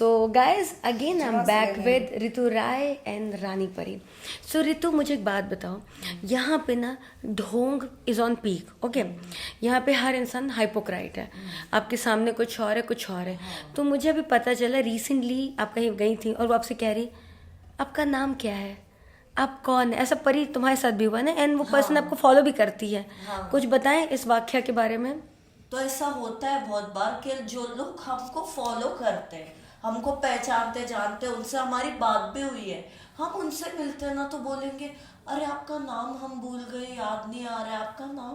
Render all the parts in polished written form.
So guys, again I'm back with Ritu Rai and Rani Pari. So Ritu, मुझे एक बात बताओ. यहाँ पे ना ढोंग इज ऑन पीक. ओके, यहाँ पे हर इंसान हाइपोक्राइट है. आपके सामने कुछ और है, कुछ और है. तो मुझे अभी पता चला, रिसेंटली आप कहीं गई थी और वो आपसे कह रही आपका नाम क्या है, आप कौन है. ऐसा परी तुम्हारे साथ भी हुआ ना, एंड वो पर्सन आपको फॉलो भी करती है. कुछ बताएं इस वाक्या के बारे में. तो ऐसा होता है बहुत बार कि जो लोग हमको फॉलो करते हैं, हमको पहचानते जानते हैं, उनसे हमारी बात भी हुई है, हम उनसे मिलते हैं ना तो बोलेंगे अरे आपका नाम हम भूल गए, याद नहीं आ रहा है आपका नाम.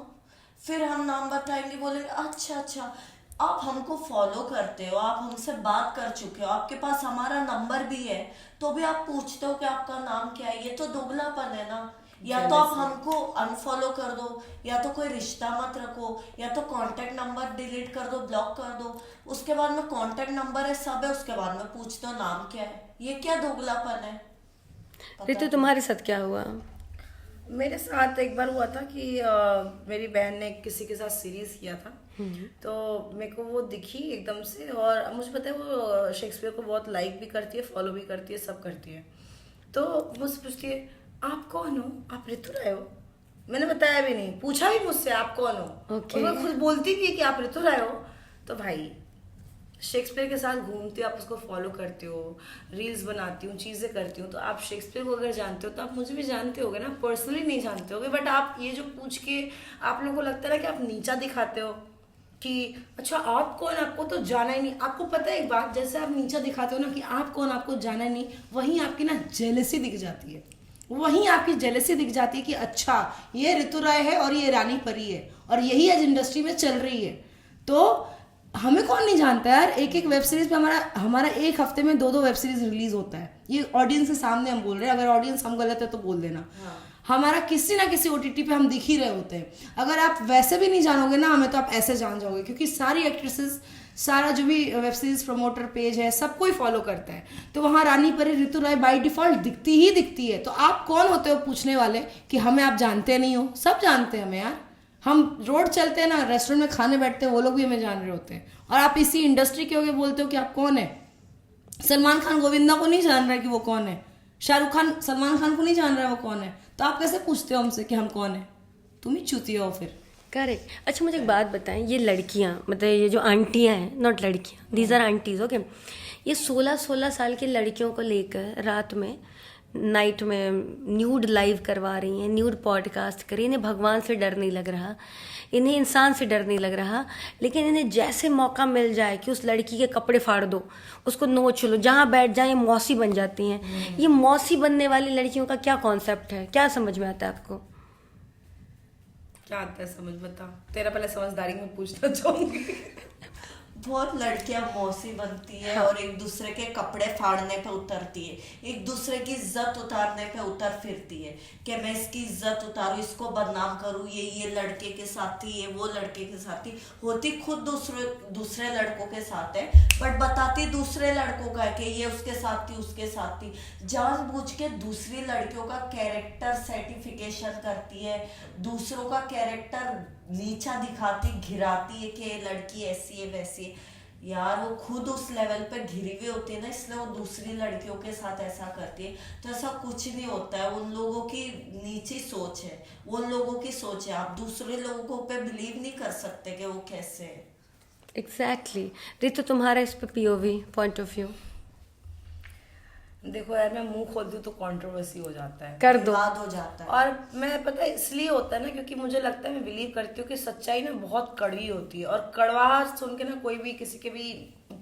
फिर हम नाम बताएंगे, बोलेंगे अच्छा अच्छा आप हमको फॉलो करते हो, आप हमसे बात कर चुके हो, आपके पास हमारा नंबर भी है, तो भी आप पूछते हो कि आपका नाम क्या है. ये तो दोगलापन है ना. या तो आप हमको अनफॉलो कर दो, या तो कोई रिश्ता मत रखो, या तो कांटेक्ट नंबर डिलीट कर दो, ब्लॉक कर दो. उसके बाद में कांटेक्ट नंबर है, सब है, उसके बाद में पूछते हो नाम क्या है. ये क्या दोगलापन है. रितु, तुम्हारे साथ क्या हुआ. मेरे साथ एक बार हुआ था कि मेरी बहन ने किसी के साथ सीरीज किया था. तो मेरे को वो दिखी एकदम से, और मुझे पता है वो शेक्सपियर को बहुत लाइक भी करती है, फॉलो भी करती है, सब करती है. तो मुझसे पूछती है आप कौन हो, आप ऋतु राय हो. मैंने बताया भी नहीं, पूछा भी मुझसे आप कौन हो. Okay. और मैं खुद बोलती भी है कि आप ऋतु राय हो. तो भाई शेक्सपियर के साथ घूमती हो, आप उसको फॉलो करते हो, रील्स बनाती हूँ, चीज़ें करती हूँ, तो आप शेक्सपियर को अगर जानते हो तो आप मुझे भी जानते होगे ना. पर्सनली नहीं जानते होगे, बट आप ये जो पूछ के आप लोगों को लगता है ना कि आप नीचा दिखाते हो कि अच्छा आप कौन, आपको तो जाना ही नहीं. आपको पता है एक बात, जैसे आप नीचा दिखाते हो ना कि आप कौन, आपको जाना ही नहीं, वहीं आपकी ना जेलसी दिख जाती है. वहीं आपकी जेलसी दिख जाती है कि अच्छा ये ऋतु राय है और ये रानी परी है और यही आज इंडस्ट्री में चल रही है. तो हमें कौन नहीं जानता यार. एक एक वेब सीरीज पे हमारा एक हफ्ते में दो वेब सीरीज रिलीज होता है. ये ऑडियंस के सामने हम बोल रहे हैं, अगर ऑडियंस हम गलत है तो बोल देना. हमारा किसी ना किसी ओटीटी पे हम दिख ही रहे होते हैं. अगर आप वैसे भी नहीं जानोगे ना हमें, तो आप ऐसे जान जाओगे, क्योंकि सारी एक्ट्रेसेस, सारा जो भी वेब सीरीज प्रमोटर पेज है, सब कोई फॉलो करता है. तो वहाँ रानी परी ऋतु राय बाय डिफॉल्ट दिखती ही दिखती है. तो आप कौन होते हो पूछने वाले कि हमें आप जानते नहीं हो. सब जानते हैं हमें यार. हम रोड चलते हैं ना, रेस्टोरेंट में खाने बैठते हैं, वो लोग भी हमें जान रहे होते हैं. और आप इसी इंडस्ट्री के होगे बोलते हो कि आप कौन है. सलमान खान गोविंदा को नहीं जान रहा है कि वो कौन है. शाहरुख खान सलमान खान को नहीं जान रहा है वो कौन है. तो आप कैसे पूछते हो हमसे कि हम कौन है. तुम ही चूतिया हो फिर. करेक्ट. अच्छा, मुझे एक बात बताएं, ये लड़कियां, मतलब ये जो आंटियां हैं, नॉट लड़कियां, दीज आर आंटीज. ओके, ये 16-16 साल की लड़कियों को लेकर रात में, नाइट में न्यूड लाइव करवा रही हैं, न्यूड पॉडकास्ट कर रही हैं. इन्हें भगवान से डर नहीं लग रहा, इन्हें इंसान से डर नहीं लग रहा, लेकिन इन्हें जैसे मौका मिल जाए कि उस लड़की के कपड़े फाड़ दो, उसको नोच लो, जहाँ बैठ जाए ये मौसी बन जाती हैं. ये मौसी बनने वाली लड़कियों का क्या कॉन्सेप्ट है, क्या समझ में आता है आपको. क्या आता है समझ, बता. तेरा पहले समझदारी में पूछना चाहूंगी. बहुत लड़कियां मौसी बनती है और एक दूसरे के कपड़े फाड़ने पे उतरती है, एक दूसरे की इज्जत उतारने पे उतर फिरती है कि मैं इसकी इज्जत उतारूं, इसको बदनाम करूं, ये लड़के के साथ थी, ये वो लड़के के साथ थी. होती खुद दूसरे लड़कों के साथ है, बट बताती दूसरे लड़कों का है कि ये उसके साथ थी, उसके साथ थी. जानबूझ के दूसरी लड़कियों का कैरेक्टर सर्टिफिकेशन करती है, दूसरों का कैरेक्टर नीचा दिखाती, घिराती है कि ये लड़की ऐसी है वैसी है. यार वो खुद उस लेवल पे घिरी हुई होती है ना, इसलिए वो दूसरी लड़कियों के साथ ऐसा करती है. तो ऐसा कुछ नहीं होता है, उन लोगों की नीची सोच है, उन लोगों की सोच है. आप दूसरे लोगों पे बिलीव नहीं कर सकते कि वो कैसे है. एग्जैक्टली. रितु, तुम्हारा इस पे पीओवी पॉइंट ऑफ व्यू. देखो यार, मैं मुंह खोल दूं तो कंट्रोवर्सी हो जाता है, कर दो. विवाद हो जाता है. और मैं पता है इसलिए होता है ना, क्योंकि मुझे लगता है, मैं बिलीव करती हूँ कि सच्चाई ना बहुत कड़वी होती है, और कड़वाहट सुन के ना कोई भी किसी के भी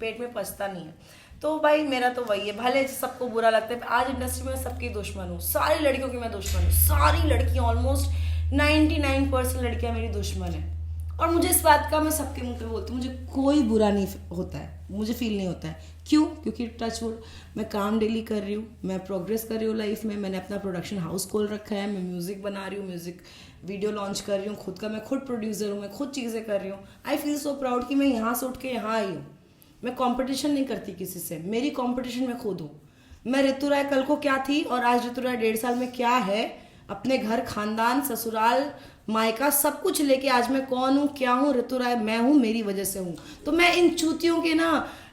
पेट में पचता नहीं है. तो भाई मेरा तो वही है, भले सबको बुरा लगता है. आज इंडस्ट्री में सबकी दुश्मन हूँ, सारी लड़कियों की मैं दुश्मन हूँ. सारी लड़कियां, ऑलमोस्ट 99% लड़कियां मेरी दुश्मन है. और मुझे इस बात का, मैं सबके मुंह पे बोलती हूँ, मुझे कोई बुरा नहीं होता है, मुझे फील नहीं होता है. क्यों? क्योंकि टच वुड मैं काम डेली कर रही हूँ, मैं प्रोग्रेस कर रही हूँ लाइफ में. मैंने अपना प्रोडक्शन हाउस खोल रखा है, मैं म्यूजिक बना रही हूँ, म्यूजिक वीडियो लॉन्च कर रही हूँ खुद का, मैं खुद प्रोड्यूसर हूँ, मैं खुद चीज़ें कर रही हूँ. आई फील सो प्राउड कि मैं यहाँ से उठ के यहाँ आई हूँ. मैं कंपटीशन नहीं करती किसी से, मेरी कंपटीशन मैं खुद हूँ. मैं ऋतु राय कल को क्या थी और आज ऋतु राय 1.5 साल में क्या है, अपने घर, खानदान, ससुराल, मायका, सब कुछ लेके आज मैं कौन हूँ, क्या हूँ, ऋतु राय मैं हूँ, मेरी वजह से हूँ. तो मैं इन चूतियों के ना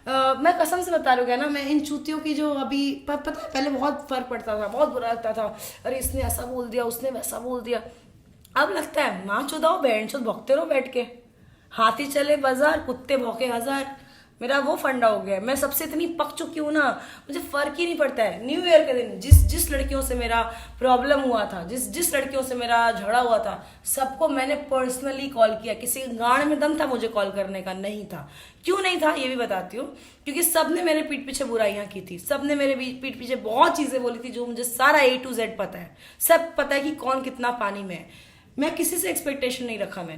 मैं कसम से बता रही हूँ ना, मैं इन चूतियों की जो अभी पता है, पहले बहुत फर्क पड़ता था, बहुत बुरा लगता था, अरे इसने ऐसा बोल दिया, उसने वैसा बोल दिया। अब लगता है माँ चुदाओ, बहन चुद भौंकते रहो बैठ के, हाथी चले बाजार, कुत्ते भौंके हजार। मेरा वो फंडा हो गया है। मैं सबसे इतनी पक चुकी हूँ ना, मुझे फर्क ही नहीं पड़ता है। न्यू ईयर के दिन जिस लड़कियों से मेरा प्रॉब्लम हुआ था, जिस लड़कियों से मेरा झगड़ा हुआ था, सबको मैंने पर्सनली कॉल किया। किसी गांड में दम था मुझे कॉल करने का? नहीं था। क्यों नहीं था ये भी बताती हूँ, क्योंकि सबने मेरे पीठ पीछे बुराइयां की थी, सबने मेरे पीठ पीछे बहुत चीजें बोली थी जो मुझे सारा A to Z पता है। सब पता है कि कौन कितना पानी में है। मैं किसी से एक्सपेक्टेशन नहीं रखा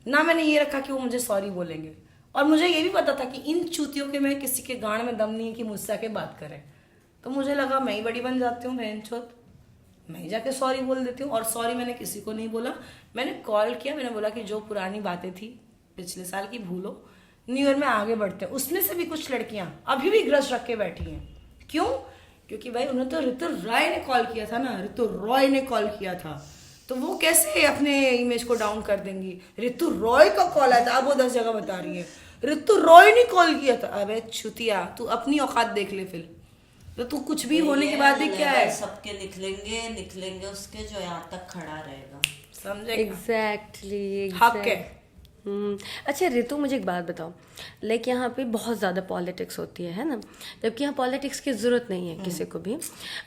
ना मैंने ये रखा कि वो मुझे सॉरी बोलेंगे। और मुझे ये भी पता था कि इन चूतियों के में किसी के गांड में दम नहीं है कि मुझसे आके बात करें। तो मुझे लगा मैं ही बड़ी बन जाती हूँ, बहनचोद, मैं ही जाके सॉरी बोल देती हूँ। और सॉरी मैंने किसी को नहीं बोला, मैंने कॉल किया, मैंने बोला कि जो पुरानी बातें थी पिछले साल की भूलो, न्यू ईयर में आगे बढ़ते हैं। उसमें से भी कुछ लड़कियां अभी भी ग्रज रख के बैठी हैं। क्यों? क्योंकि भाई उन्हें तो ऋतु रॉय ने कॉल किया था ना, ऋतु रॉय ने कॉल किया था, तो वो कैसे अपने इमेज को डाउन कर देंगी? ऋतु रॉय का कॉल आया था, अब वो 10 जगह बता रही है ऋतु रॉय ने कॉल किया था। अबे छुतिया, तू अपनी औकात देख ले फिर। तो तू कुछ भी होने के बाद भी क्या है, सबके निकलेंगे उसके जो यहाँ तक खड़ा रहेगा, समझे? एग्जैक्टली हक है। अच्छा ऋतु, मुझे एक बात बताओ, लाइक यहाँ पे बहुत ज्यादा पॉलिटिक्स होती है ना, जबकि यहाँ पॉलिटिक्स की जरूरत नहीं है किसी को भी।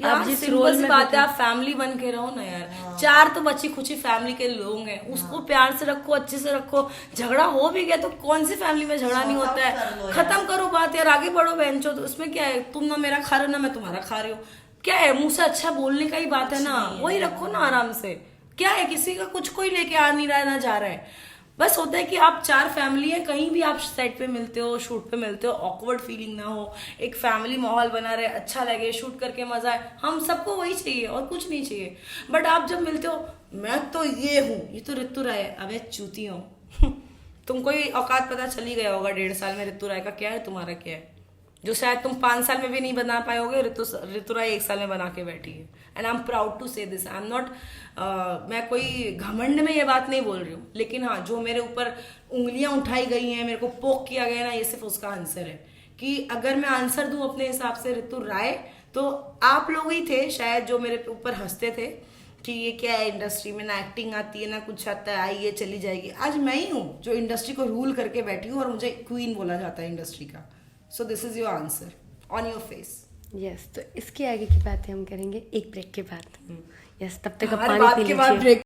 आप जिस रोल में बात है, आप फैमिली बन के रहो ना यार। 4 तो बच्ची खुची फैमिली के लोग हैं, उसको प्यार से रखो, अच्छे से रखो। झगड़ा हो भी गया तो कौन सी फैमिली में झगड़ा नहीं होता है? खत्म करो बात यार, आगे बढ़ो बहनचो। तो उसमें क्या है, तुम ना मेरा खा रहे हो ना मैं तुम्हारा खा रही हूँ, क्या है? मुंह से अच्छा बोलने का ही बात है ना, वही रखो ना आराम से। क्या है, किसी का कुछ कोई लेके आ नहीं रहा है ना जा रहा है। बस होता है कि आप 4 फैमिली है, कहीं भी आप सेट पे मिलते हो, शूट पे मिलते हो, ऑकवर्ड फीलिंग ना हो, एक फैमिली माहौल बना रहे, अच्छा लगे, शूट करके मजा आए। हम सबको वही चाहिए और कुछ नहीं चाहिए। बट आप जब मिलते हो, मैं तो ये हूँ, ये तो ऋतु राय है, अबे चूती हो तुमको ही औकात पता चल ही गया होगा 1.5 साल में ऋतु राय का क्या है, तुम्हारा क्या है, जो शायद तुम 5 साल में भी नहीं बना पाओगे। ऋतु राय 1 साल में बना के बैठी है। And I am proud to say this. I am not, मैं कोई घमंड में ये बात नहीं बोल रही हूँ, लेकिन हाँ, जो मेरे ऊपर उंगलियां उठाई गई हैं, मेरे को पोक किया गया ना, ये सिर्फ उसका आंसर है। कि अगर मैं आंसर दूं अपने हिसाब से ऋतु राय, तो आप लोग ही थे शायद जो मेरे ऊपर हंसते थे कि ये क्या है, इंडस्ट्री में ना एक्टिंग आती है ना कुछ आता है, आई ये चली जाएगी। आज मैं ही हूँ जो इंडस्ट्री को रूल करके बैठी हूँ और मुझे क्वीन बोला जाता है इंडस्ट्री का। So this is your answer on your face. Yes, तो इसके आगे की बातें हम करेंगे एक ब्रेक के बाद। यस, तब तक आप हर पानी बात पी के बाद लीजिए। ब्रेक